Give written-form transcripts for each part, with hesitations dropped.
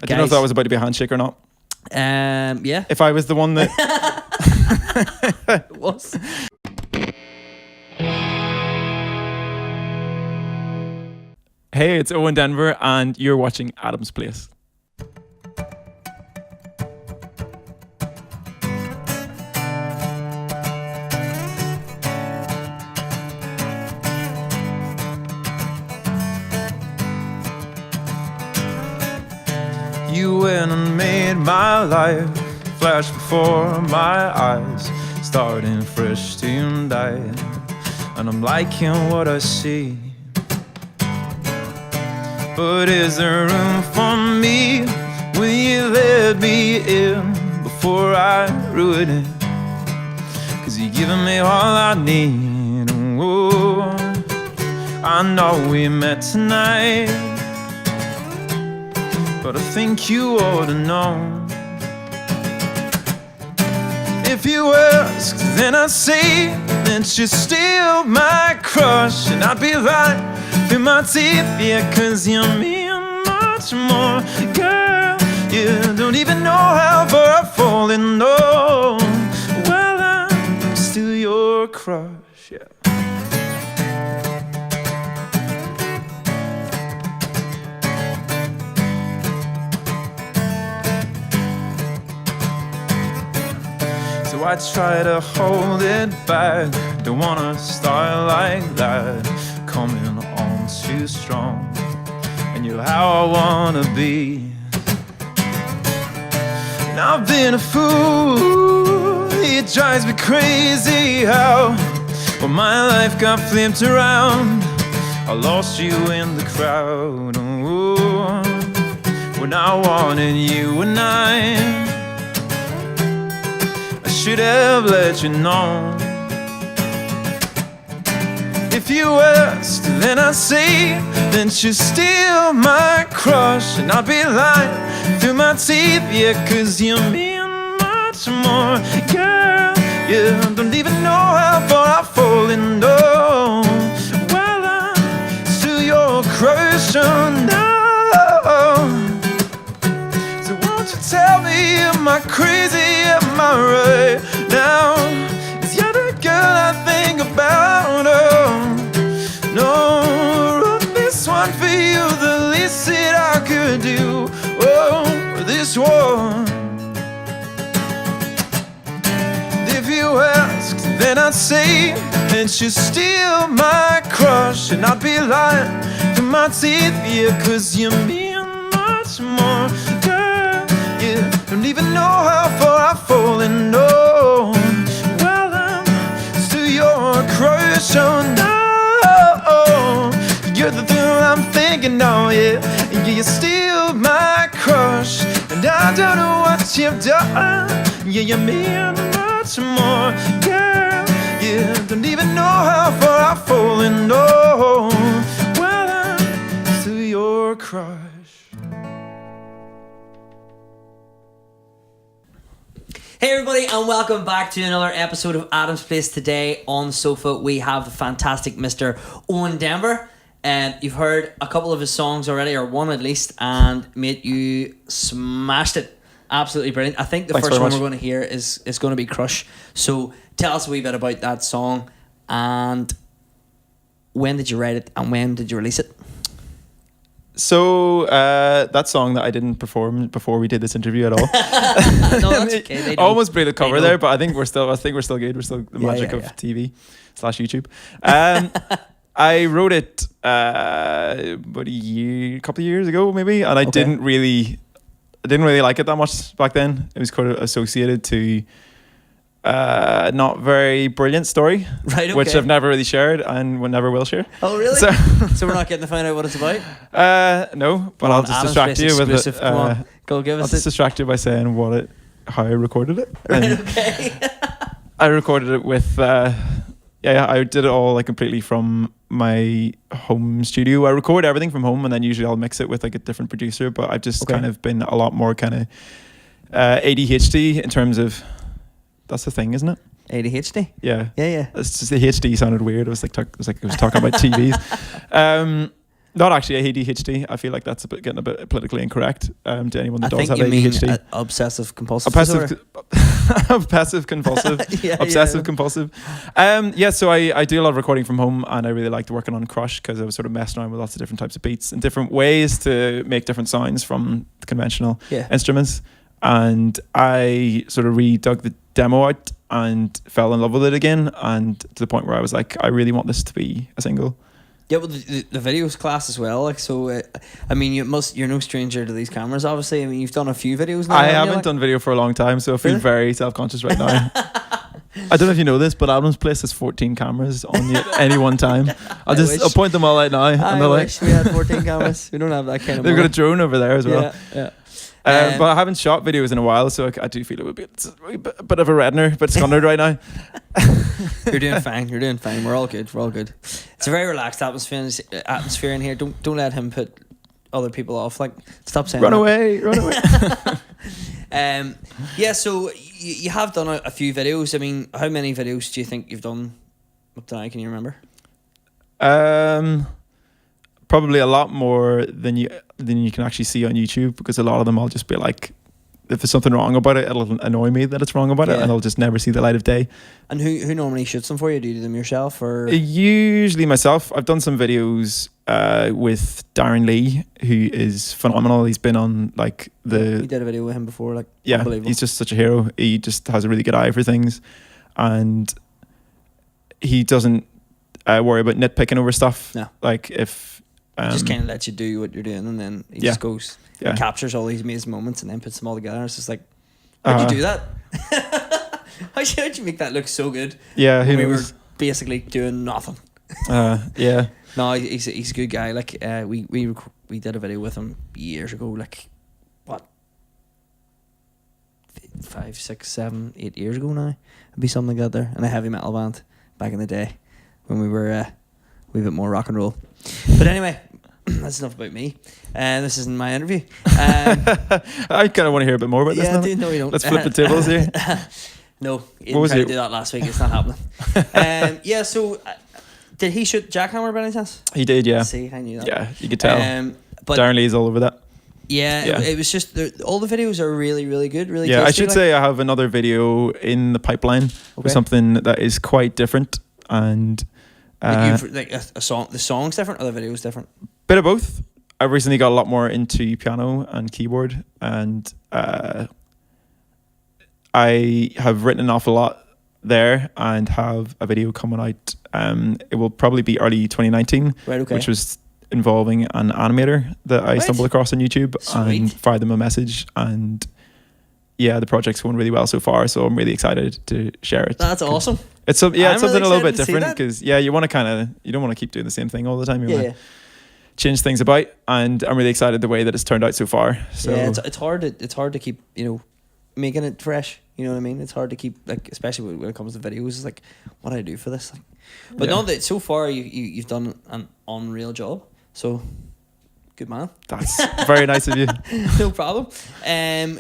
I don't know if that was about to be a handshake or not. Yeah. If I was the one that... It was. Hey, it's Owen Denvir, and you're watching Adam's Place. You went and made my life flash before my eyes, starting fresh tonight, and I'm liking what I see. But is there room for me? Will you let me in before I ruin it? 'Cause you're giving me all I need. Oh, I know we met tonight, but I think you ought to know. If you ask, then I say that you're still my crush, and I'd be lying through my teeth, yeah, 'cause you mean much more. Girl, you don't even know how far I've fallen, no. Well, I'm still your crush, yeah. So I try to hold it back, don't wanna start like that, coming on too strong, and you're how I wanna be. And I've been a fool, it drives me crazy how, when my life got flipped around, I lost you in the crowd. Ooh, when I wanted you and I should have let you know. If you ask, then I say that you're still my crush, and I'd be lying through my teeth, yeah, 'cause you mean much more. Girl, you don't even know how far I've fallen, no. Well, I'm still your crush, oh no. So won't you tell me, am I crazy, am I right now? Is you're the girl I think about, oh no. Wrote this one for you, the least that I could do, oh, this one. If you ask, then I'd say that you're still my crush, and I'd be lying through my teeth, yeah, 'cause you mean much more. Girl, you don't even know how far I've fallen, no. Well, I'm still your crush, oh no. You're the thing I'm thinking of, yeah. You're still my crush, and I don't know what you've done. Yeah, you mean much more. Girl, you don't even know how far I've fallen, no. Well, I'm still your crush. Hey everybody, and welcome back to another episode of Adam's Place. Today on the sofa we have the fantastic Mr. Owen Denvir. You've heard a couple of his songs already, or one at least, and mate, you smashed it. Absolutely brilliant. I think the Thanks first one very we're going to hear is going to be Crush. So tell us a wee bit about that song, and when did you write it and when did you release it? So that song that I didn't perform before we did this interview at all. No, that's okay. They Almost blew the cover there, but I think we're still good. We're still the magic of TV / YouTube. I wrote it about a couple of years ago, maybe, and I didn't really like it that much back then. It was kind of associated to not very brilliant story, right? Okay. Which I've never really shared and never will share. Oh, really? So we're not getting to find out what it's about? No, but I'll just distract you with it. Come on, go give us. I'll just distract you by saying how I recorded it. Right, okay. I recorded it with. I did it all like completely from my home studio. I record everything from home, and then usually I'll mix it with like a different producer. But I've just kind of been a lot more kind of ADHD in terms of. That's the thing, isn't it? ADHD. Yeah. Yeah. It's just the HD sounded weird. It was like I was talking about TVs. Not actually ADHD. I feel like that's getting a bit politically incorrect to anyone that I does think have you mean ADHD. obsessive compulsive disorder. Obsessive compulsive. Yeah, Obsessive yeah. compulsive. Yeah, so I do a lot of recording from home, and I really liked working on Crush because I was sort of messing around with lots of different types of beats and different ways to make different sounds from the conventional Yeah. instruments. And I sort of redug the demo out and fell in love with it again, and to the point where I was like, I really want this to be a single. Yeah, well, the videos class as well. Like, so, I mean, you're no stranger to these cameras, obviously. I mean, you've done a few videos now. I haven't you, haven't like? done video for a long time, so I feel Really? very self-conscious right now. I don't know if you know this, but Adam's Place has 14 cameras on you at any one time. I'll wish. point them all out now. And I they're like, wish we had 14 cameras. We don't have that kind of they've got a money. drone over there as well. Yeah. But I haven't shot videos in a while, so I do feel it would be a bit of a reddener, but scunnered right now. You're doing fine. You're doing fine. We're all good. It's a very relaxed atmosphere in here. Don't let him put other people off. Like, stop saying Run that. away. Yeah. So you have done a few videos. I mean, how many videos do you think you've done up to now? Can you remember? Probably a lot more than you can actually see on YouTube, because a lot of them I'll just be like, if there's something wrong about it, it'll annoy me that it's wrong about it, Yeah. and I'll just never see the light of day. And who normally shoots them for you? Do you do them yourself or? Usually myself. I've done some videos with Darren Lee, who is phenomenal. He's been on like We did a video with him before. Like, yeah, unbelievable. he's just such a hero. He just has a really good eye for things, and he doesn't worry about nitpicking over stuff. No. Like if just kind of lets you do what you're doing, and then he Yeah. just goes, Yeah. captures all these amazing moments, and then puts them all together. It's just like, how'd you do that? How'd you make that look so good? Yeah, who When we were knows? basically doing nothing. Yeah. No, he's a good guy. Like, we did a video with him years ago. Like, what, 5, 6, 7, 8 years ago now? It'd be something like that there. And a heavy metal band back in the day when we were a wee bit more rock and roll. But anyway, that's enough about me. This isn't my interview. I kind of want to hear a bit more about this Yeah, now. dude, no, we don't. Let's flip the tables here. No, What was tried to it? do that last week. It's not happening. Yeah, so did he shoot Jackhammer by any chance? He did, yeah. See, I knew that. Yeah, you could tell. But Darren Lee's all over that. yeah, it was just all the videos are really, really good. Really, Yeah, I tasty, should like. say I have another video in the pipeline Okay. with something that is quite different, and Like a song. The song's different, or the video's different. bit of both. I've recently got a lot more into piano and keyboard, and I have written an awful lot there and have a video coming out. It will probably be early 2019, Right. Okay. which was involving an animator that I Right. stumbled across on YouTube and Sweet. fired them a message, and yeah, the project's going really well so far, so I'm really excited to share it. That's awesome. It's I'm it's something really a little bit excited to see different, that. because you want to you don't want to keep doing the same thing all the time. You Yeah. want to change things about, and I'm really excited the way that it's turned out so far. So Yeah, it's hard to keep, making it fresh. You know what I mean? It's hard to keep, like, especially when it comes to videos. It's like, what do I do for this? Like, but Yeah. no, that so far you've done an unreal job. So, good man. that's very nice of you. No problem.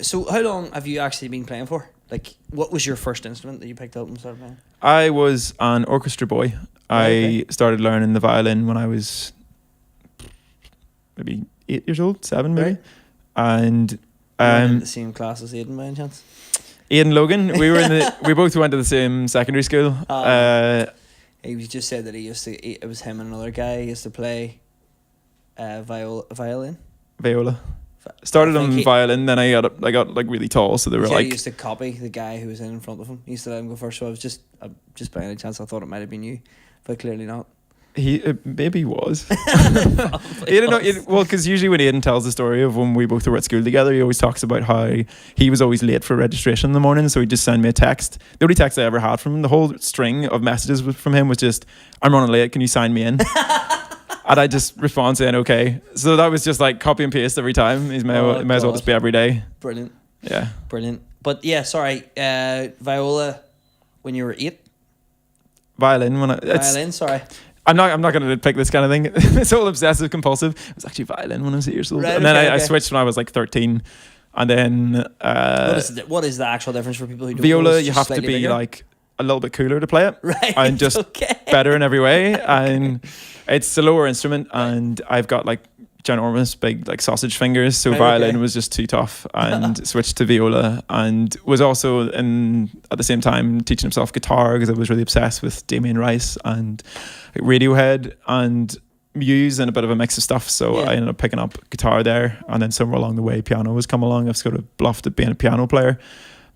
So how long have you actually been playing for? Like, what was your first instrument that you picked up and started playing? I was an orchestra boy. Okay. I started learning the violin when I was maybe 8 years old, 7 maybe. Right. And You weren't in the same class as Aidan by any chance? Aidan Logan, we both went to the same secondary school. He just said that it was him and another guy. He used to play violin. Viola. Started I think on he- violin, then I got like really tall, so they were Yeah, like, he used to copy the guy who was in front of him. He used to let him go first. So I was just by any chance I thought it might have been you, but clearly not. he maybe was. Probably Aidan, was. well, because usually when Aidan tells the story of when we both were at school together, he always talks about how he was always late for registration in the morning, so he'd just send me a text. The only text I ever had from him, the whole string of messages from him was just, "I'm running late, can you sign me in?" And I just respond saying, "Okay." So that was just like copy and paste every time. It may as well God. just be every day. Brilliant, Yeah. brilliant. But yeah, sorry, viola when you were 8. Violin, Violin, sorry. I'm not going to pick this kind of thing. It's all obsessive compulsive. It was actually violin when I was 8 years old, Right, and then okay, I okay. switched when I was like 13, and then What is the actual difference for people who don't know? viola, It's you just have to slightly be bigger? like a little bit cooler to play it. Right. And just okay. better in every way. And it's a lower instrument, and I've got like ginormous big like sausage fingers, so Right, violin okay. was just too tough, and switched to viola, and was also at the same time teaching himself guitar because I was really obsessed with Damien Rice and Radiohead and Muse and a bit of a mix of stuff. So Yeah. I ended up picking up guitar there, and then somewhere along the way piano has come along. I've sort of bluffed at being a piano player,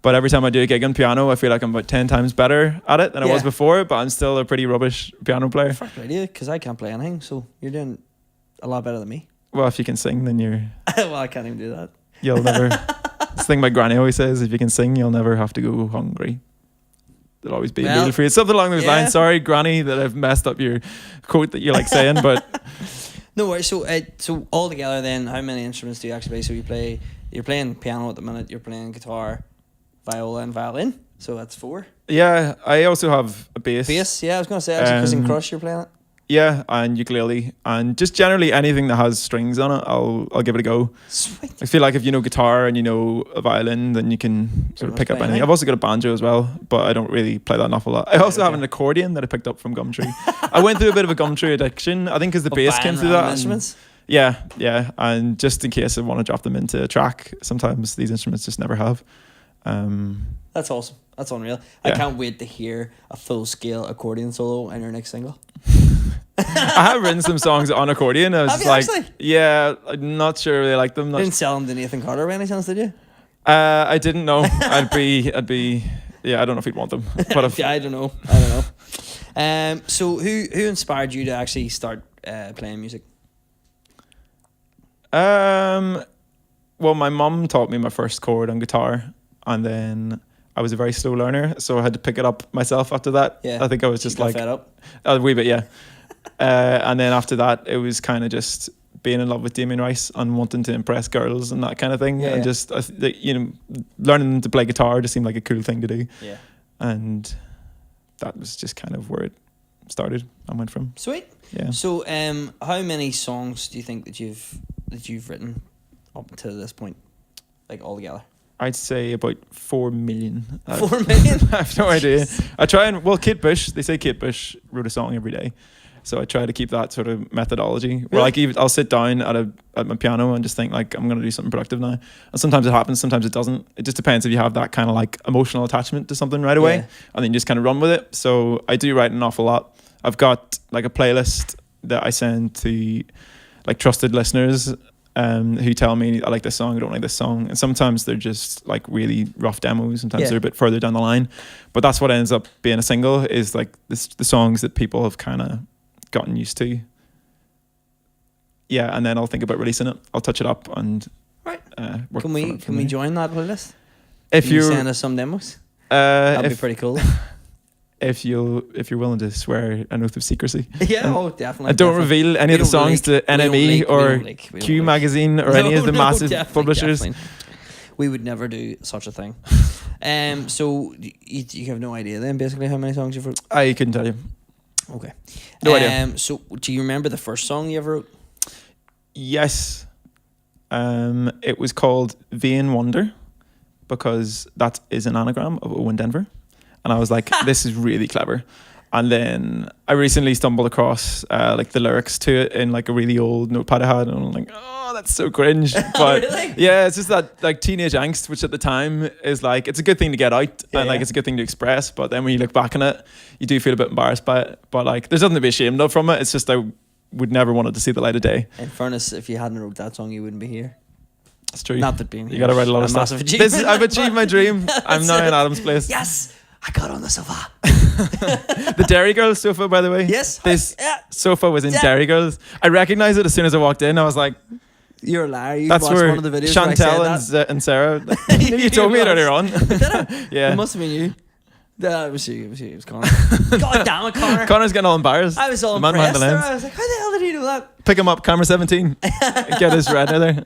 but every time I do a gig on piano I feel like I'm about 10 times better at it than I was Yeah. before, but I'm still a pretty rubbish piano player. Fuck radio, because I can't play anything, so you're doing a lot better than me. Well, if you can sing, then Well, I can't even do that. you'll never. This thing my granny always says: if you can sing, you'll never have to go hungry. There'll always be a Well, meal for you. Something along those yeah. lines. Sorry, granny, that I've messed up your quote that you like saying, but No worries. So all together, then, how many instruments do you actually play? So you're playing piano at the minute. You're playing guitar, viola, and violin. So that's 4. yeah, I also have a bass. Bass. Yeah, I was gonna say actually, because in Um, Crush you're playing it. Yeah, and ukulele, and just generally anything that has strings on it, I'll give it a go. Sweet. I feel like if you know guitar and you know a violin, then you can sort of much pick up play anything. anything. I've also got a banjo as well, but I don't really play that an awful lot. I also have okay. an accordion that I picked up from Gumtree. I went through a bit of a Gumtree addiction, I think, because the bass came through that. and- Instruments. yeah, and just in case I want to drop them into a track, sometimes these instruments just never have. That's awesome. That's unreal. I Yeah. can't wait to hear a full scale accordion solo in your next single. I have written some songs on accordion. I was Have just you like, actually? yeah, I'm not sure they like them. You didn't sell them to Nathan Carter by any chance, did you? I didn't know. I'd be. Yeah, I don't know if he'd want them. But if, Yeah, I don't know. So who inspired you to actually start playing music? well, my mum taught me my first chord on guitar, and then I was a very slow learner, so I had to pick it up myself after that. Yeah. I think I was just You got like fed up. a wee bit, yeah. And then after that, it was kind of just being in love with Damien Rice and wanting to impress girls and that kind of thing, Yeah, and yeah. just learning to play guitar just seemed like a cool thing to do, Yeah. and that was just kind of where it started and went from. Sweet. Yeah. So how many songs do you think that you've written up to this point, like all together? I'd say about 4 million. 4 million? I have no idea. I try and, well, Kate Bush, they say Kate Bush wrote a song every day. So I try to keep that sort of methodology. Where Really? like even I'll sit down at my piano and just think like, I'm going to do something productive now. And sometimes it happens, sometimes it doesn't. It just depends if you have that kind of like emotional attachment to something right away, Yeah. and then you just kind of run with it. So I do write an awful lot. I've got like a playlist that I send to like trusted listeners who tell me I like this song, I don't like this song, and sometimes they're just like really rough demos. Sometimes Yeah. they're a bit further down the line, but that's what ends up being a single, is like the songs that people have kind of gotten used to. Yeah, and then I'll think about releasing it. I'll touch it up and Right. work Can from we it from can we there. join that playlist? If Can you you're send us some demos? That'd be pretty cool. if you're willing to swear an oath of secrecy. Yeah, oh, definitely. And don't definitely. reveal any We of the don't songs leak. to We don't NME leak. We or don't leak. We don't Q leak. Magazine or any of the massive definitely, publishers. definitely. We would never do such a thing. So you have no idea then, basically, how many songs you've wrote? I couldn't tell you. Okay. No idea. So do you remember the first song you ever wrote? Yes. It was called Vain Wonder, because that is an anagram of Owen Denvir. And I was like, this is really clever. And then I recently stumbled across like the lyrics to it in like a really old notepad I had, and I'm like, oh, that's so cringe. But Really? yeah, it's just that like teenage angst, which at the time is like, it's a good thing to get out, Yeah, and like yeah. it's a good thing to express. But then when you look back on it, you do feel a bit embarrassed by it. But like, there's nothing to be ashamed of from it. It's just I would never want it to see the light of day. In fairness, if you hadn't wrote that song, you wouldn't be here. That's true. Not that being You got to write a lot of stuff. massive achievement. I've achieved my dream. I'm now in Adam's place. Yes, I got on the sofa. The Dairy Girls sofa, by the way. Yes. This Yeah. sofa was in Yeah. Dairy Girls. I recognized it as soon as I walked in. I was like, You're a liar. You that's watched where one of the videos where I said Chantel and Sarah. You told me it earlier on. that. Yeah. It must have been you. It was you. It was you. It was Connor. God damn it, Connor. Connor's getting all embarrassed. I was all The man behind impressed the there. lens. I was like, how the hell did he know that? Pick him up, camera 17. Get his red there.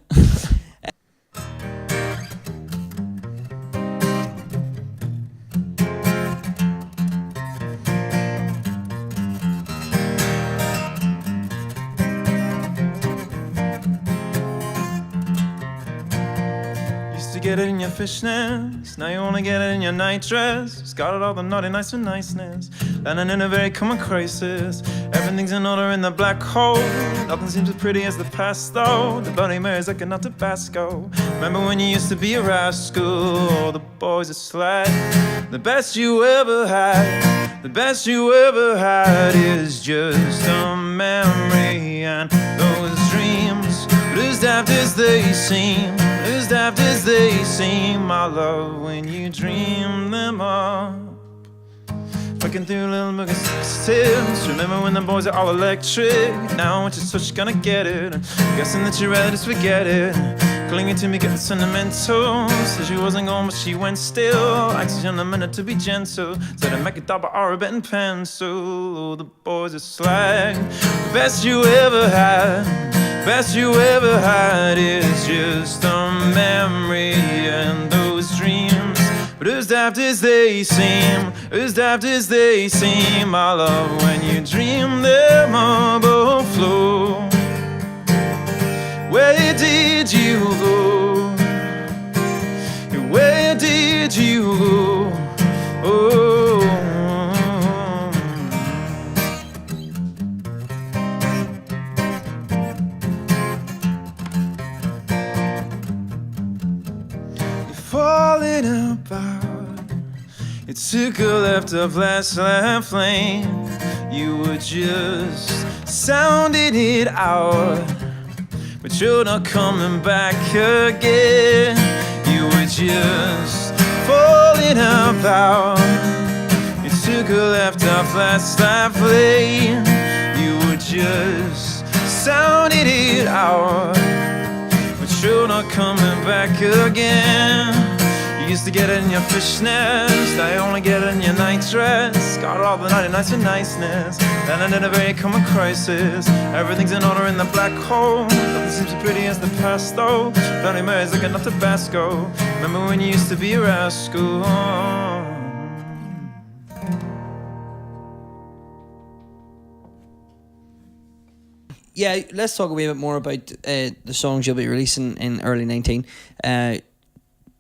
Used Used to get it in your fishnets, now you only get it in your night dress. It's got it all the naughty nice and niceness, landing in a very common crisis. Everything's in order in the black hole, nothing seems as pretty as the past though. The Bloody Mary's looking out Tabasco. Remember when you used to be a rascal? All the boys are slag. The best you ever had, the best you ever had is just a memory and those dreams. But as daft as they seem, as daft as they seem, I love when you dream them up. Flicking through little book of tips. Remember when the boys are all electric? Now when you're such gonna get it, guessing that you'd rather just forget it. Clinging to me, getting sentimental. Said she wasn't going, but she went still. Acting on a minute to be gentle. Said I'd make a double or a bit in pencil. The boys are slag. The best you ever had, best you ever had is just a memory and those dreams. But as daft as they seem, as daft as they seem, I love when you dream them overflow. Where did you go? Where did you go? Oh. You're falling apart. It took a left of last lane. You were just sounding it out, but you're not coming back again. You were just falling about. You took a left off last lane. You were just sounding it out, but you're not coming back again. You used to get it in your fishnets, now you only get it in your night dress. Got all the naughty nice and niceness, landing in a very common crisis. Everything's in order in the black hole, nothing seems as pretty as the past though. Bloody Mary's looking up Tabasco. Remember when you used to be a rascal? Yeah, let's talk a wee bit more about the songs you'll be releasing in early 19.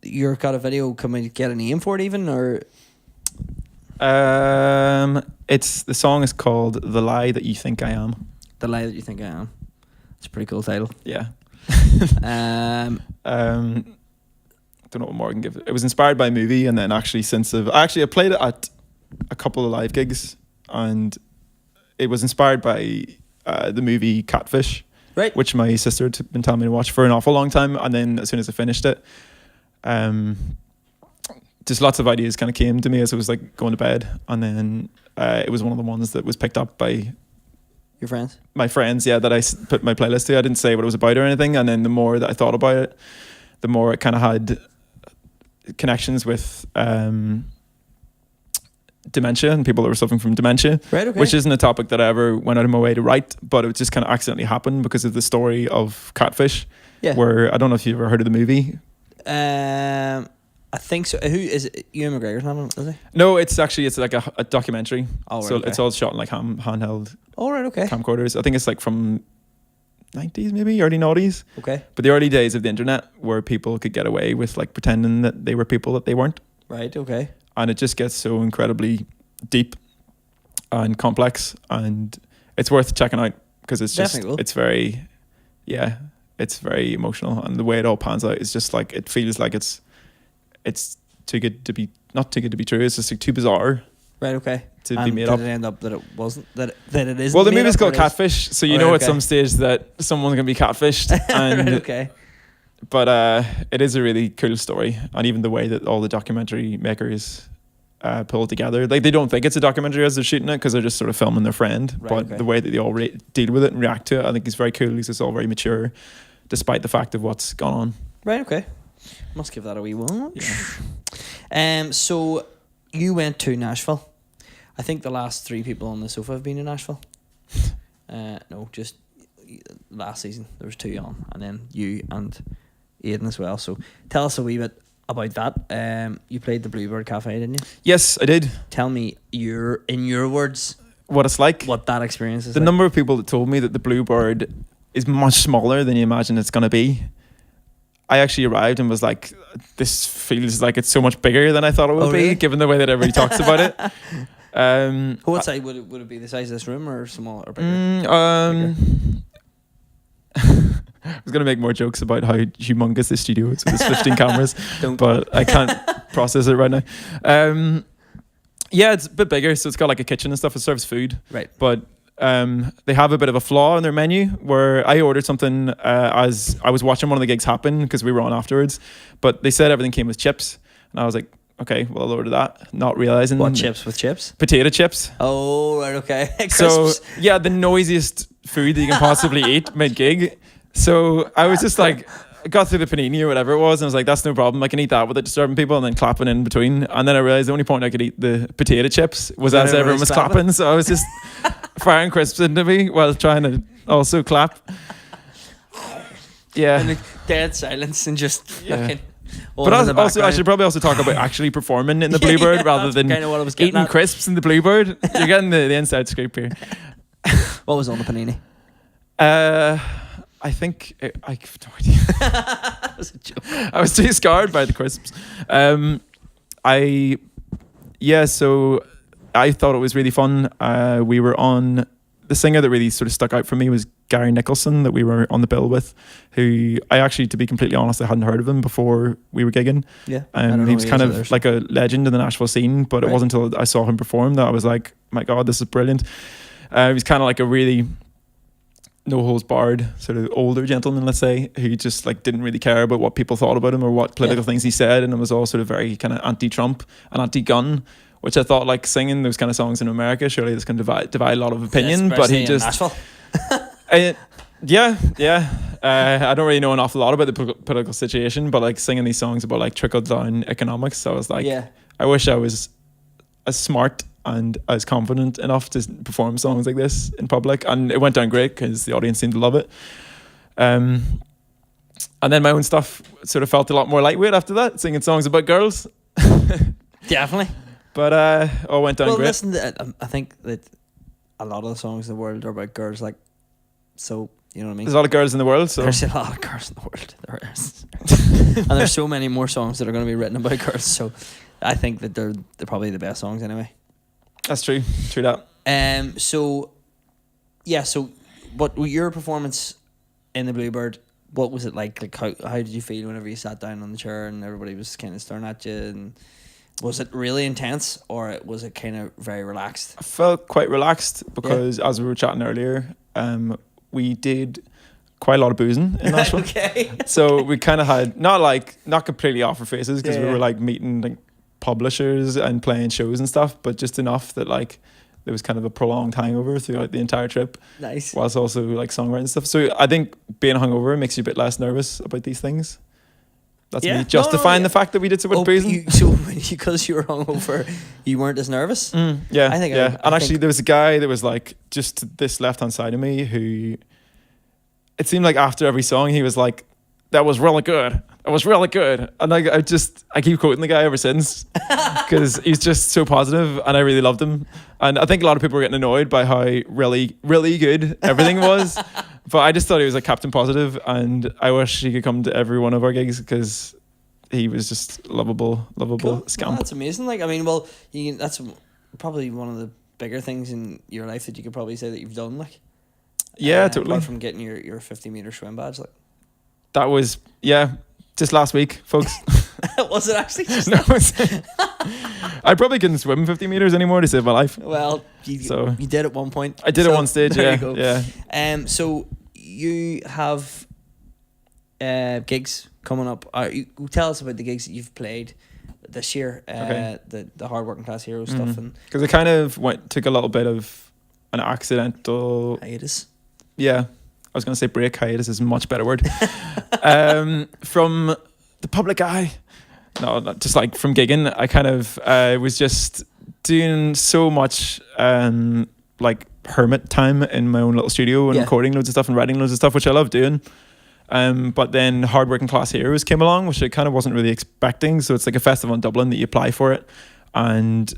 You've got a video coming to get a name for it even, or? It's the song is called "The Lie That You Think I Am." The Lie That You Think I Am. It's a pretty cool title. Yeah. Um, Don't know what more I can give it. It was inspired by a movie, and then actually I played it at a couple of live gigs, and it was inspired by the movie Catfish, right? Which my sister had been telling me to watch for an awful long time, and then as soon as I finished it, just lots of ideas kind of came to me as I was like going to bed, and then it was one of the ones that was picked up by Your friends? my friends, yeah, that I put my playlist to. I didn't say what it was about or anything, and then the more that I thought about it, the more it kind of had connections with dementia and people that were suffering from dementia, Right, okay. which isn't a topic that I ever went out of my way to write, but it just kind of accidentally happened because of the story of Catfish, Yeah. where I don't know if you've ever heard of the movie. I think so. Who is it? Ewan McGregor's not, is he? No, it's like a documentary. Oh, right, so okay. it's all shot in like handheld Oh, right, okay. camcorders. I think it's like from 90s, maybe early 90s. Okay. But the early days of the internet, where people could get away with like pretending that they were people that they weren't, Right, okay. and it just gets so incredibly deep and complex, and it's worth checking out because it's just Definitely will. it's very, yeah, it's very emotional, and the way it all pans out is just like it feels like it's too good to be not too good to be true. It's just like too bizarre Right, okay. to And be made did up. it end up that it wasn't, that it isn't? Well, the made movie's up, called or it is? Catfish, so you Oh, know right, at okay. some stage that someone's gonna be catfished, and Right, okay. but it is a really cool story, and even the way that all the documentary makers pull it together, like they don't think it's a documentary as they're shooting it because they're just sort of filming their friend, Right, but okay. the way that they all deal with it and react to it, I think is very cool because it's all very mature, despite the fact of what's gone on. Right, okay. Must give that a wee watch. So you went to Nashville. I think the last 3 people on the sofa have been in Nashville. No, just last season there was 2 on, and then you and Aidan as well. So tell us a wee bit about that. You played the Bluebird Cafe, didn't you? Yes, I did. Tell me in your words What it's like. what that experience is The like. number of people that told me that the Bluebird is much smaller than you imagine it's going to be. I actually arrived and was like, this feels like it's so much bigger than I thought it would Oh, be, really? given the way that everybody talks about it. What size would it be? The size of this room or smaller or bigger? I was gonna make more jokes about how humongous this studio is with its 15 cameras, Don't. but I can't process it right now. Yeah, it's a bit bigger, so it's got like a kitchen and stuff. It serves food, Right. but they have a bit of a flaw in their menu where I ordered something as I was watching one of the gigs happen because we were on afterwards, but they said everything came with chips, and I was like, okay, well, I'll order that, not realizing What chips with chips? potato chips. Oh, right, okay. So Crisps. yeah, the noisiest food that you can possibly eat mid gig. So I was just like, I got through the panini or whatever it was, and I was like, that's no problem. I can eat that without disturbing people, and then clapping in between. And then I realized the only point I could eat the potato chips was When as everyone was everybody's clapping. So I was just firing crisps into me while trying to also clap. Yeah. And dead silence and just Yeah. fucking. But also, I should probably also talk about actually performing in the Bluebird Yeah, rather that's than kinda what I was getting eating at. crisps in the Bluebird. You're getting the inside scoop here. What was on the panini? I think I have no idea. That was a joke. I was too scarred by the crisps. So I thought it was really fun. We were on, the singer that really sort of stuck out for me was Gary Nicholson, that we were on the bill with, who I actually, to be completely honest, I hadn't heard of him before we were gigging. Yeah. I don't know He was who kind is of either, so- like a legend in the Nashville scene, but it Right. wasn't until I saw him perform that I was like, my God, this is brilliant. He was kind of like a really no holds barred sort of older gentleman, let's say, who just like didn't really care about what people thought about him or what political things he said, and it was all sort of very kind of anti-Trump and anti-gun, which I thought, like, singing those kind of songs in America, surely this can divide a lot of opinion. But Especially he in just Nashville. yeah. I don't really know an awful lot about the political situation, but like singing these songs about like trickle down economics, I was like, Yeah. I wish I was as smart and as confident enough to perform songs like this in public, and it went down great because the audience seemed to love it. And then my own stuff sort of felt a lot more lightweight after that, singing songs about girls. Definitely. But all went down Well, great. listen, I think that a lot of the songs in the world are about girls, like, so, you know what I mean? There's a lot of girls in the world, so There's a lot of girls in the world. There is. And there's so many more songs that are going to be written about girls, so I think that they're probably the best songs anyway. that's true. True that. So what your performance in the Bluebird, what was it like? Like, how did you feel whenever you sat down on the chair and everybody was kind of staring at you? And was it really intense, or was it kind of very relaxed? I felt quite relaxed because, as we were chatting earlier, we did quite a lot of boozing in Nashville. Okay. So we kind of had not completely off our faces because Yeah, we yeah. were like meeting like publishers and playing shows and stuff, but just enough that like there was kind of a prolonged hangover throughout the entire trip, Nice. whilst also like songwriting stuff. So I think being hungover makes you a bit less nervous about these things. That's Yeah. me justifying No, yeah. the fact that we did so much boozing. So because you were hungover, you weren't as nervous? Yeah, I think yeah. I And actually, think- there was a guy that was like just to this left hand side of me who, it seemed like after every song he was like, "That was really good. It was really good." And I keep quoting the guy ever since because he's just so positive, and I really loved him. And I think a lot of people were getting annoyed by how really, really good everything was. But I just thought he was like Captain Positive, and I wish he could come to every one of our gigs because he was just lovable Cool. scamp. Well, that's amazing. Like, I mean, well, that's probably one of the bigger things in your life that you could probably say that you've done. Like, Yeah, totally. Apart from getting your 50-meter swim badge, like, That was, just last week, folks. was it actually? Just No, I probably couldn't swim 50 meters anymore to save my life. Well, you did at one point. I did So, at one stage, there yeah. you go. Yeah. So you have gigs coming up. Tell us about the gigs that you've played this year. Okay. The Hard Working Class Heroes stuff and Because I kind of took a little bit of an accidental, hiatus. I was going to say break. Hiatus is a much better word. From the public eye. No, not just like from gigging. I kind of was just doing so much like hermit time in my own little studio and Yeah. recording loads of stuff and writing loads of stuff, which I love doing. But then Hard Working Class Heroes came along, which I kind of wasn't really expecting. So it's like a festival in Dublin that you apply for it, and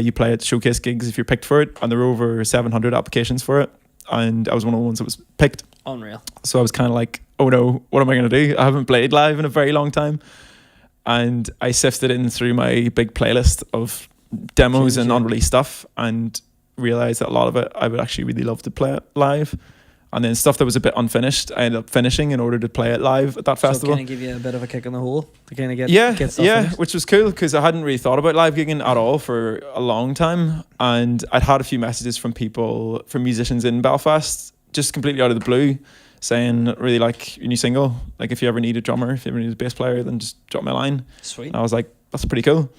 you play at showcase gigs if you're picked for it. And there were over 700 applications for it, and I was one of the ones that was picked. Unreal. So I was kind of like, oh no, what am I going to do? I haven't played live in a very long time. And I sifted in through my big playlist of demos and unreleased stuff and realized that a lot of it I would actually really love to play it live. And then stuff that was a bit unfinished, I ended up finishing in order to play it live at that festival. So kind of give you a bit of a kick in the hole to kind of get stuff finished. Which was cool because I hadn't really thought about live gigging at all for a long time. And I'd had a few messages from people, from musicians in Belfast, just completely out of the blue, saying, really like your new single. Like if you ever need a drummer, if you ever need a bass player, then just drop me a line. Sweet. And I was like, that's pretty cool.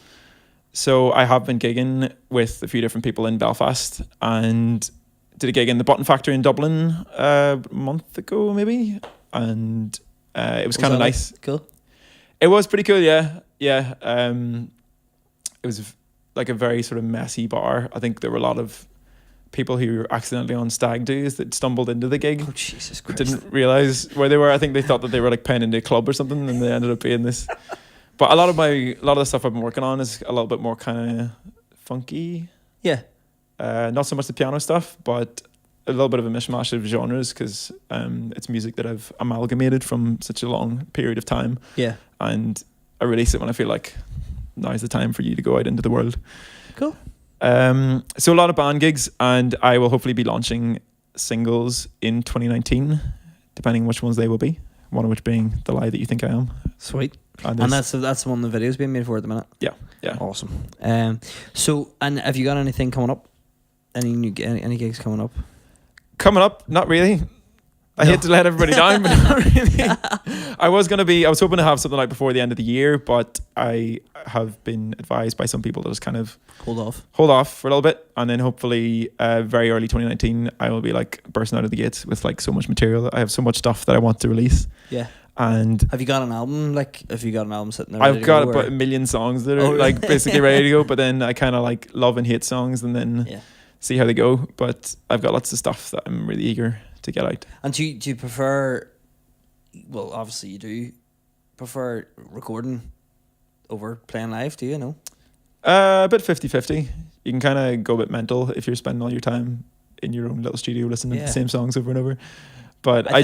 So I have been gigging with a few different people in Belfast and did a gig in the Button Factory in Dublin a month ago, maybe. And it was kind of nice. Cool. It was pretty cool, yeah. Yeah. It was like a very sort of messy bar. I think there were a lot of people who were accidentally on stag do's that stumbled into the gig. Oh, Jesus Christ. Didn't realise where they were. I think they thought that they were like paying into a club or something and they ended up being this. But a lot of the stuff I've been working on is a little bit more kind of funky. Yeah. Not so much the piano stuff, but a little bit of a mishmash of genres because it's music that I've amalgamated from such a long period of time. Yeah. And I release it when I feel like now's the time for you to go out into the world. Cool. So a lot of band gigs, and I will hopefully be launching singles in 2019, depending which ones they will be. One of which being The Lie That You Think I Am. Sweet. And that's the one the video's being made for at the minute. Yeah. Yeah. Awesome. So, and have you got anything coming up? Any gigs coming up? Coming up, not really. I hate to let everybody down, but not really. I was hoping to have something like before the end of the year, but I have been advised by some people to just kind of hold off for a little bit, and then hopefully very early 2019 I will be like bursting out of the gates with like so much material. I have so much stuff that I want to release. Yeah. And have you got an album? Like, have you got an album sitting there? I've got about a million songs that are like basically ready to go, but then I kind of like love and hate songs, and then see how they go. But I've got lots of stuff that I'm really eager to get out. And do you prefer? Well, obviously you do prefer recording over playing live. Do you know? A bit 50-50. You can kind of go a bit mental if you're spending all your time in your own little studio listening to the same songs over and over. But I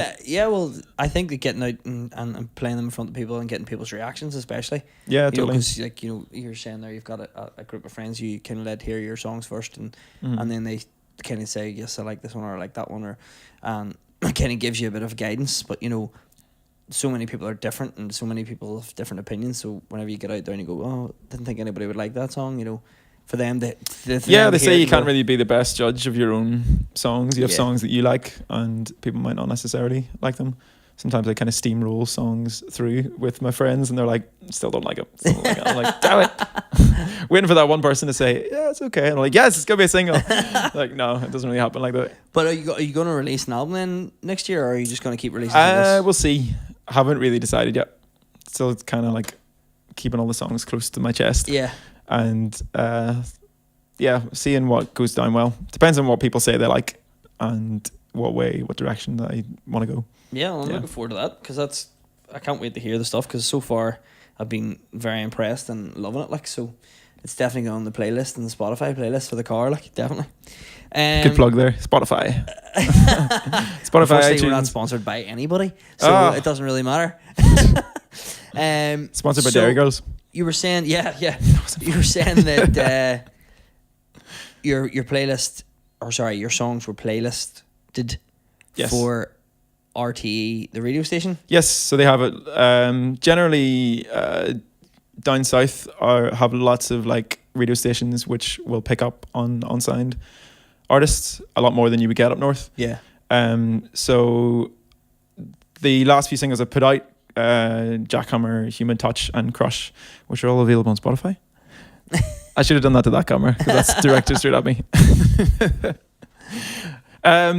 think that getting out and playing them in front of people and getting people's reactions, especially. Yeah, totally. Because like you're saying there, you've got a group of friends you kind of let hear your songs first, and then they kind of say, yes, I like this one or I like that one, or it kind of gives you a bit of guidance. But so many people are different, and so many people have different opinions. So whenever you get out there and you go, oh, didn't think anybody would like that song, for them they say you can't really be the best judge of your own songs. You have songs that you like and people might not necessarily like them. Sometimes I kind of steamroll songs through with my friends and they're like, still don't like it. I'm like, damn it. Waiting for that one person to say, yeah, it's okay. And I'm like, yes, it's gonna be a single. Like, no, it doesn't really happen like that. But are you going to release an album then next year, or are you just going to keep releasing singles? We'll see. I haven't really decided yet. Still, it's kind of like keeping all the songs close to my chest. Yeah. And seeing what goes down well. Depends on what people say they like and what direction that I want to go. Yeah, I'm looking forward to that, because I can't wait to hear the stuff, because so far I've been very impressed and loving it. Like, so it's definitely on the playlist and the Spotify playlist for the car. Like, definitely. Good plug there, Spotify. Spotify, iTunes. We're not sponsored by anybody, so it doesn't really matter. Sponsored by Dairy Girls. You were saying, you were saying that your playlist, or sorry, your songs were playlisted for RTE, the radio station. Yes, so they have it. Generally, down south have lots of like radio stations which will pick up on unsigned artists a lot more than you would get up north. Yeah. So the last few singles I put out, Jackhammer, Human Touch, and Crush, which are all available on Spotify. I should have done that to that camera, because that's directed straight at me.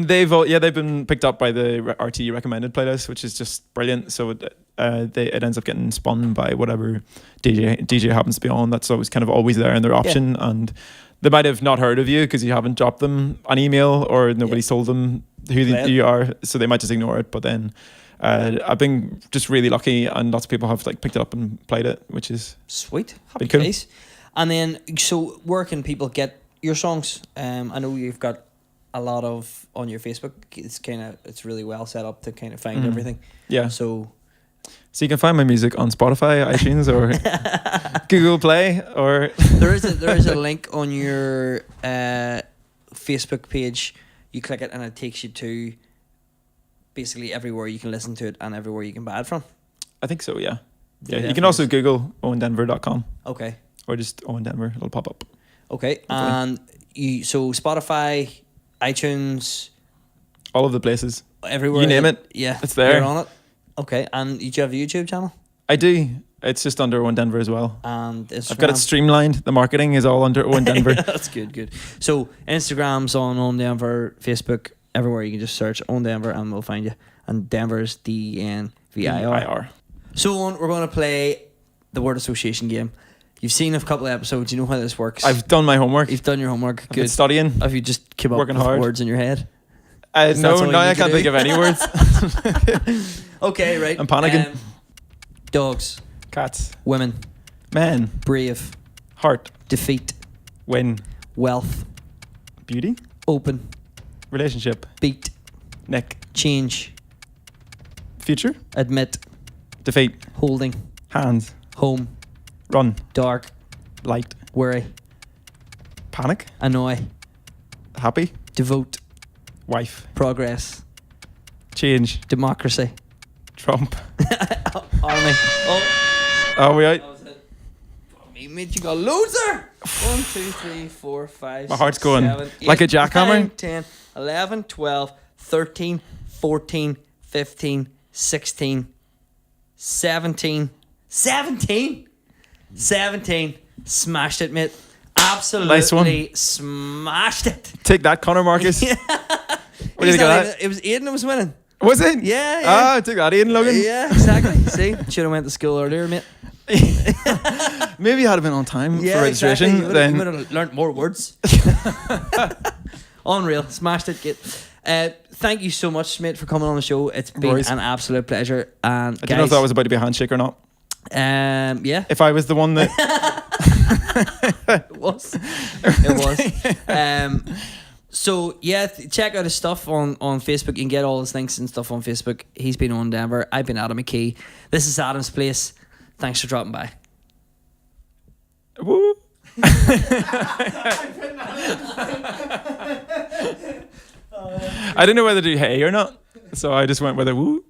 They've been picked up by the RTE recommended playlist, which is just brilliant. So it ends up getting spun by whatever DJ happens to be on. That's always there in their option, and they might have not heard of you because you haven't dropped them an email or nobody's told them who you are, so they might just ignore it. But then I've been just really lucky, and lots of people have like picked it up and played it, which is sweet. Happy cool. Days. And then, so where can people get your songs? I know you've got a lot of on your Facebook. It's really well set up to kind of find everything. Yeah. So So you can find my music on Spotify, iTunes, or Google Play, or there is a link on your Facebook page. You click it and it takes you to basically everywhere you can listen to it and everywhere you can buy it from. I think so. Yeah. Yeah. You Definitely. can also Google owendenvir.com Okay. or just Owen Denvir. It'll pop up. Okay. And so Spotify, iTunes, All of the places. everywhere. You name it. Yeah. It's there. You're on it. Okay. And do you have a YouTube channel? I do. It's just under Owen Denvir as well. And Instagram. I've got it streamlined. The marketing is all under Owen Denvir. That's good. So Instagram's on Owen Denvir, Facebook, everywhere you can just search Owen Denvir and we'll find you. And Denver's DNVIR. IR. So Owen, we're going to play the word association game. You've seen a couple of episodes. You know how this works. I've done my homework. You've done your homework. I've Good. been studying. Have you just came up Working with hard. words in your head? No, That's all now you I need to can't do? think of any words. Okay, right. I'm panicking. Dogs, Cats. women, Men. brave, Heart. defeat, Win. wealth, Beauty. open, Relationship. beat, Nick. change, Future. admit, Defeat. holding, Hands. home, Run. dark, Light. worry, Panic. annoy, Happy. devote, Wife. progress, Change. democracy, Trump. army. Oh, Oh, we out. that was it. Fuck me, mate, you got loads there. 1, 2, 3, 4, 5. My heart's 6, going 7, 8, like a jackhammer. 9, 10, 11, 12, 13, 14, 15, 16, 17. 17? 17. Smashed it, mate. Absolutely Nice one. smashed it. Take that, Connor Marcus. Yeah. What did you get that? It was Aiden that was winning. Was it? Yeah, yeah. Ah, take that, Ian Logan. Yeah, exactly. See, should have went to school earlier, mate. Maybe I'd have been on time Yeah, for registration. exactly. You Then would have learnt more words. Unreal. Smashed it, kid. Thank you so much, mate, for coming on the show. It's been worries. an absolute pleasure. And I don't know if that was about to be a handshake or not. yeah, If I was the one that it was. It was. So yeah, check out his stuff on Facebook. You can get all his links and stuff on Facebook. He's been on Denver. I've been Adam McKee. This is Adam's Place. Thanks for dropping by. Woo. I didn't know whether to do hey or not, so I just went with a woo.